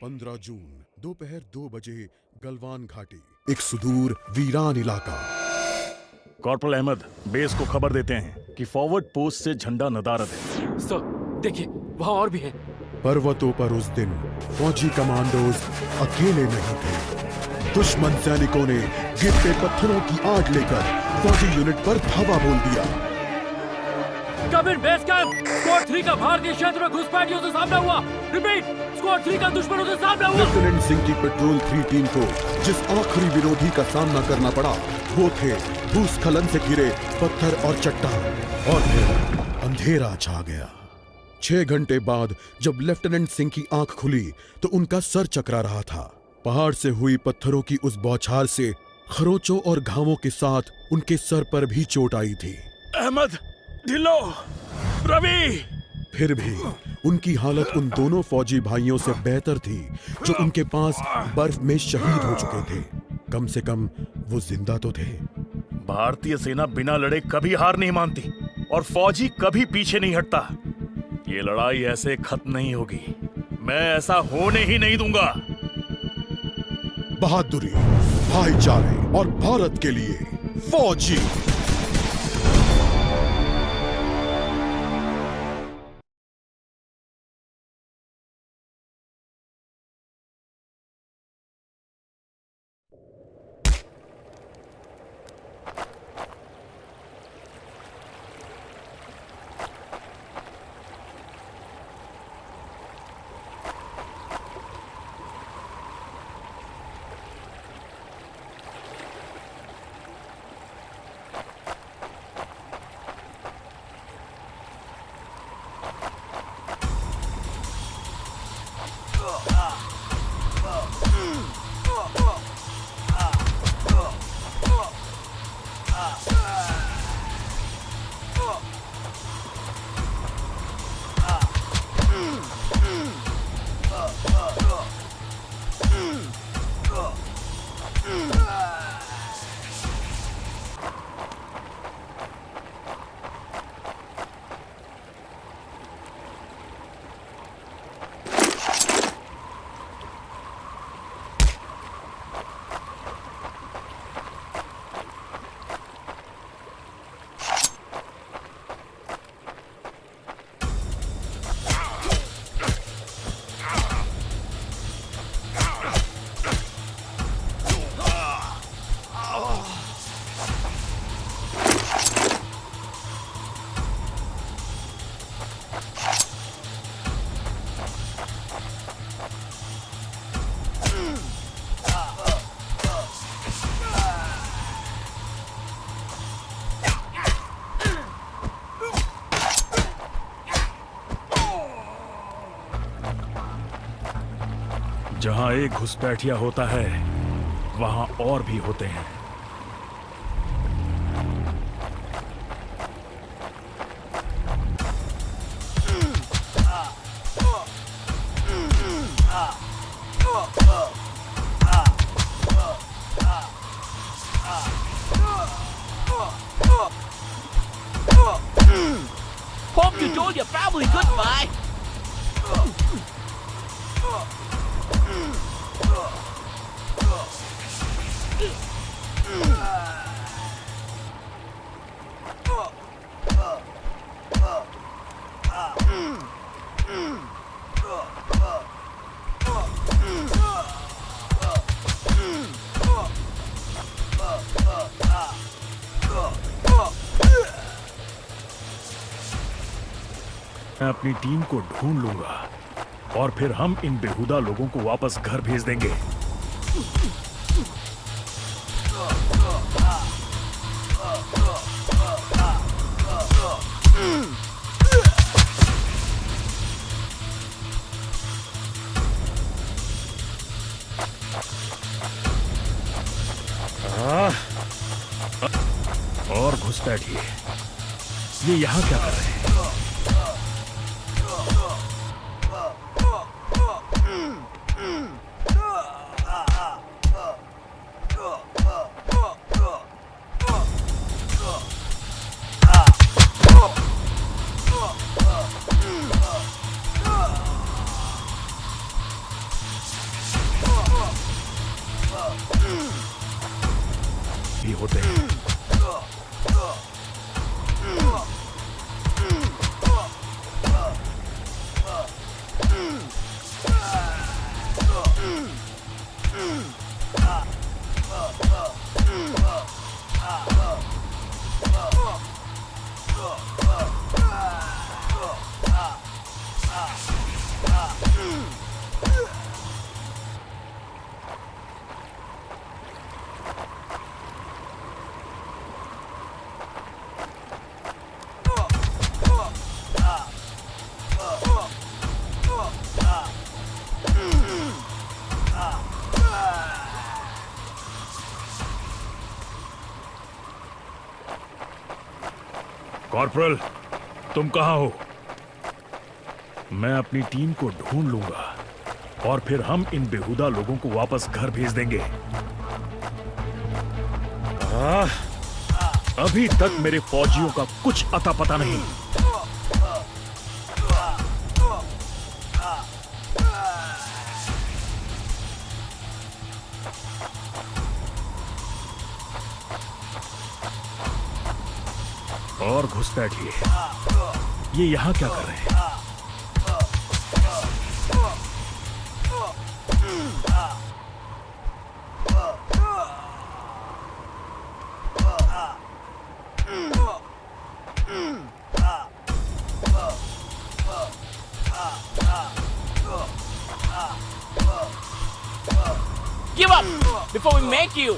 15 जून दोपहर 2 बजे गलवान घाटी, एक सुदूर वीरान इलाका। कॉर्पोरल अहमद, बेस को खबर देते हैं कि फॉरवर्ड पोस्ट से झंडा नदारद है। सर देखिए, वहाँ और भी है। पर्वतों पर उस दिन फौजी कमांडोज अकेले नहीं थे। दुश्मन सैनिकों ने गिरते पत्थरों की आग लेकर फौजी यूनिट पर धावा बोल दिया। कमिंग बेस कैंप, स्क्वाड 3 का भारतीय क्षेत्र में घुसपैठियों से सामना हुआ। रिपीट, स्क्वाड 3 का दुश्मनों से सामना हुआ। लेफ्टिनेंट सिंह की पेट्रोल 3 टीम को जिस आखिरी विरोधी का सामना करना पड़ा वो थे भूस्खलन से घिरे पत्थर और चट्टान। और फिर अंधेरा छा गया। 6 घंटे बाद जब लेफ्टिनेंट सिंह की आंख खुली तो उनका सर चकरा रहा था। पहाड़ से हुई पत्थरों की उस बौछार से खरोंचों और घावों के साथ उनके सर पर भी चोट आई थी। अहमद, ढिल्लो, रवि। फिर भी उनकी हालत उन दोनों फौजी भाइयों से बेहतर थी जो उनके पास बर्फ में शहीद हो चुके थे। कम से कम वो जिंदा तो थे। भारतीय सेना बिना लड़े कभी हार नहीं मानती और फौजी कभी पीछे नहीं हटता। ये लड़ाई ऐसे खत्म नहीं होगी। मैं ऐसा होने ही नहीं दूंगा। बहादुरी, भाईचारे और भारत के लिए फौजी। जहां एक घुसपैठिया होता है वहां और भी होते हैं। Hope you told your family goodbye. मैं अपनी टीम को ढूंढ लूंगा और फिर हम इन बेहुदा लोगों को वापस घर भेज देंगे। और घुसपैठिए, ये यहाँ क्या कर रहे हैं? होते हैं। कॉर्पोरल, तुम कहां हो? मैं अपनी टीम को ढूंढ लूंगा और फिर हम इन बेहुदा लोगों को वापस घर भेज देंगे। अभी तक मेरे फौजियों का कुछ अता पता नहीं। और घुसपैठिए, ये यहां क्या कर रहे हैं? Give up before we make you.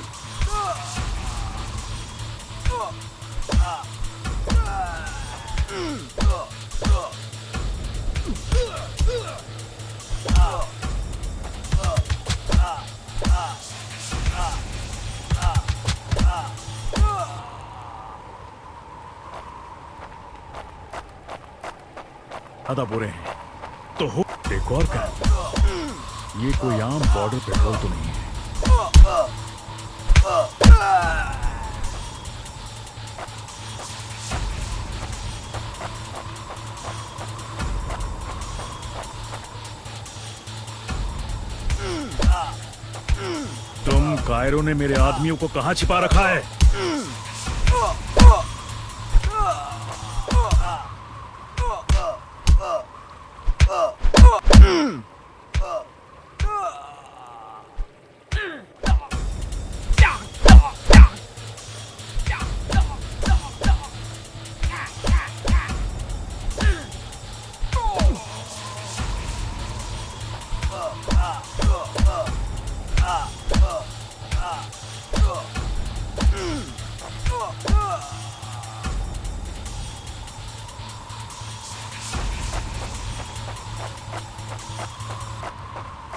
आधा बुरे हैं तो हो एक और क्या? ये कोई आम बॉर्डर पेट्रोल तो नहीं है। तुम कायरो ने मेरे आदमियों को कहां छिपा रखा है?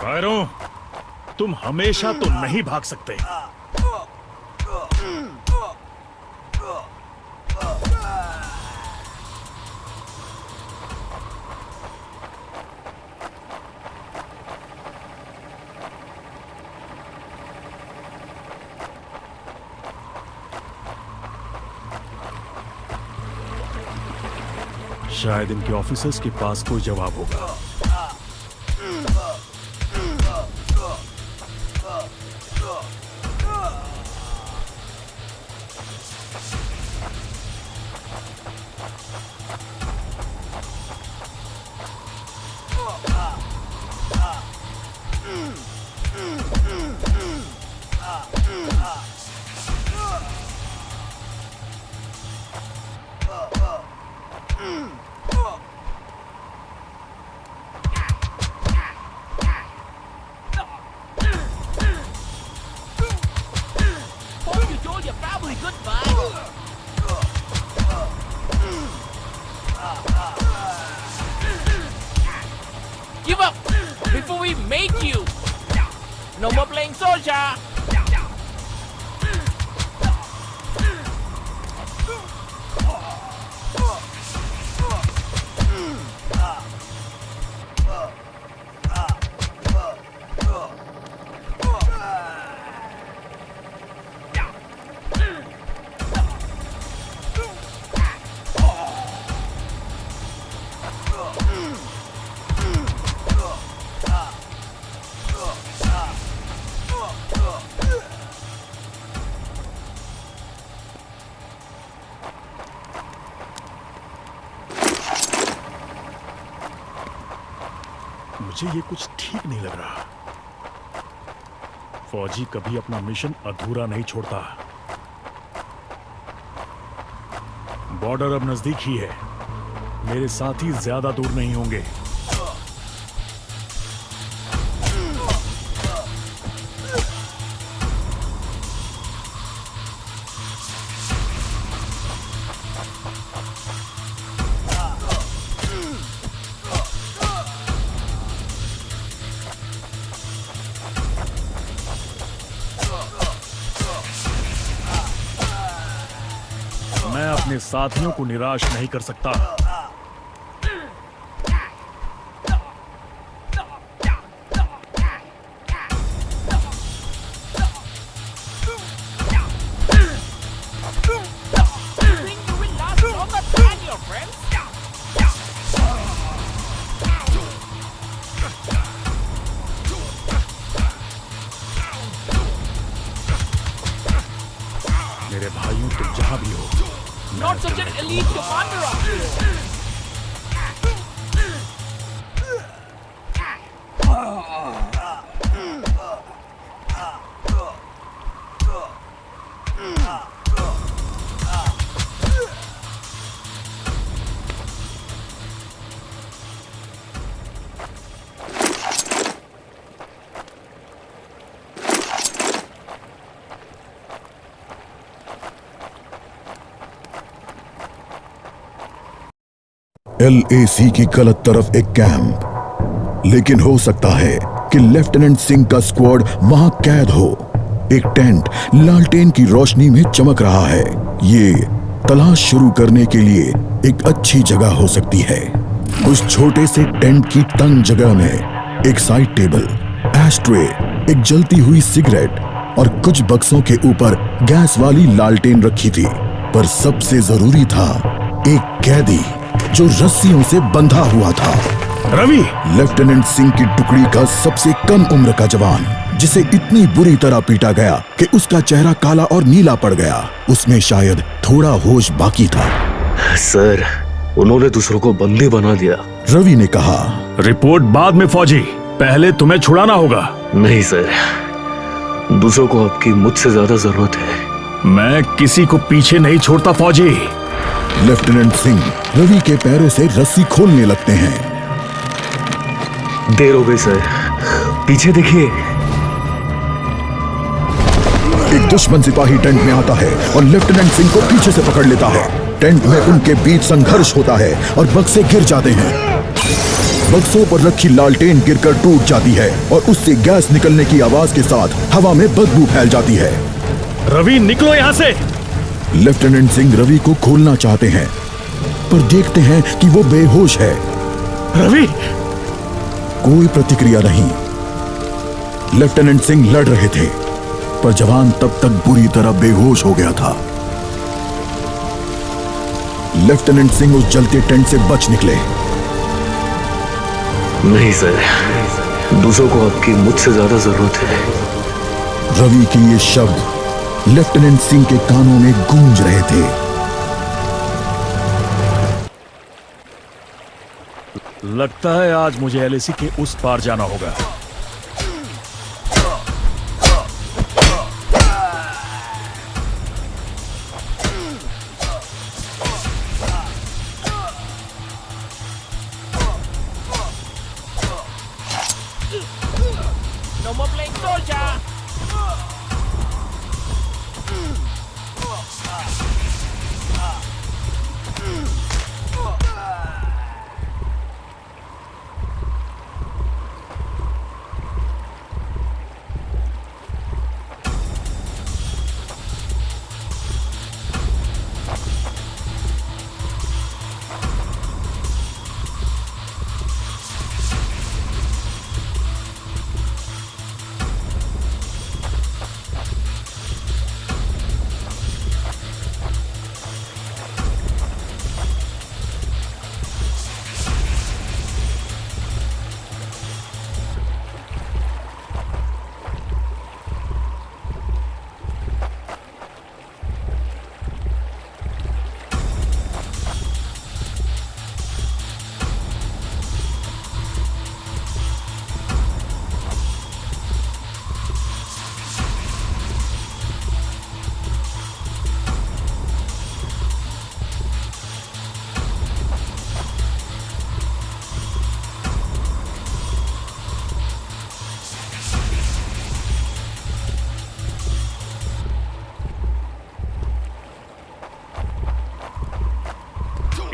कायरो, तुम हमेशा तो नहीं भाग सकते। शायद इनके ऑफिसर्स के पास कोई जवाब होगा। Hope you told your family goodbye. Give up before we make you. No more playing soldier. मुझे ये कुछ ठीक नहीं लग रहा। फौजी कभी अपना मिशन अधूरा नहीं छोड़ता। बॉर्डर अब नजदीक ही है। मेरे साथी ज्यादा दूर नहीं होंगे। मैं अपने साथियों को निराश नहीं कर सकता। Think you will last longer than your friends? मेरे भाइयों, तुम जहां भी हो, Not such an elite commander after all. LAC की गलत तरफ एक कैंप, लेकिन हो सकता है कि लेफ्टिनेंट सिंह का स्क्वाड वहां कैद हो। एक टेंट लालटेन की रोशनी में चमक रहा है। ये तलाश शुरू करने के लिए एक अच्छी जगह हो सकती है। उस छोटे से टेंट की तंग जगह में एक साइड टेबल, एशट्रे, एक जलती हुई सिगरेट और कुछ बक्सों के ऊपर गैस वाली लालटेन रखी थी। पर सबसे जरूरी था एक कैदी जो रस्सियों से बंधा हुआ था। रवि! लेफ्टिनेंट सिंह की टुकड़ी का सबसे कम उम्र का जवान, जिसे इतनी बुरी तरह पीटा गया कि उसका चेहरा काला और नीला पड़ गया। उसमें शायद थोड़ा होश बाकी था। सर, उन्होंने दूसरों को बंदी बना दिया। रवि ने कहा। रिपोर्ट बाद में फौजी, पहले तुम्हें छुड़ाना होगा। नहीं सर, दूसरों को आपकी मुझसे ज्यादा जरूरत है। मैं किसी को पीछे नहीं छोड़ता फौजी। लेफ्टिनेंट सिंह रवि के पैरों से रस्सी खोलने लगते हैं। देर हो गई सर, पीछे देखिए। एक दुश्मन सिपाही टेंट में आता है और लेफ्टिनेंट सिंह को पीछे से पकड़ लेता है। टेंट में उनके बीच संघर्ष होता है और बक्से गिर जाते हैं। बक्सों पर रखी लालटेन गिरकर टूट जाती है और उससे गैस निकलने की आवाज के साथ हवा में बदबू फैल जाती है। रवि, निकलो यहां से। लेफ्टिनेंट सिंह रवि को खोलना चाहते हैं, पर देखते हैं कि वो बेहोश है। रवि! कोई प्रतिक्रिया नहीं। लेफ्टिनेंट सिंह लड़ रहे थे, पर जवान तब तक बुरी तरह बेहोश हो गया था। लेफ्टिनेंट सिंह उस जलते टेंट से बच निकले। नहीं सर, दूसरों को आपकी मुझसे ज्यादा जरूरत है। रवि के ये शब्द लेफ्टिनेंट सिंह के कानों में गूंज रहे थे। लगता है आज मुझे LAC के उस पार जाना होगा। No more playing soldier.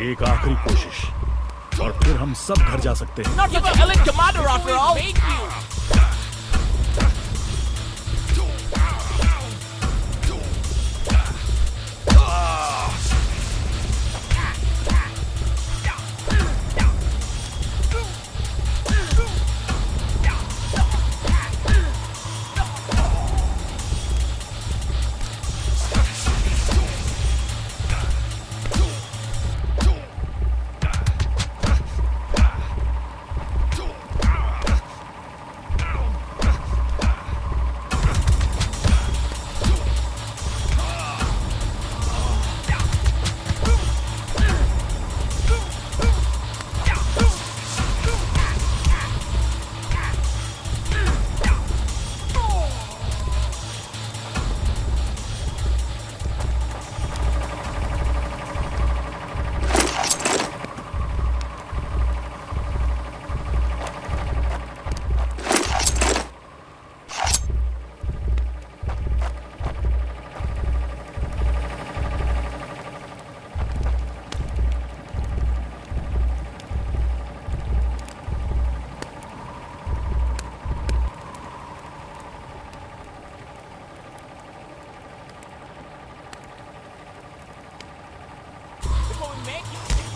एक आखिरी कोशिश और फिर हम सब घर जा सकते हैं। Not such an elite commander after all. Make you. Before we make you.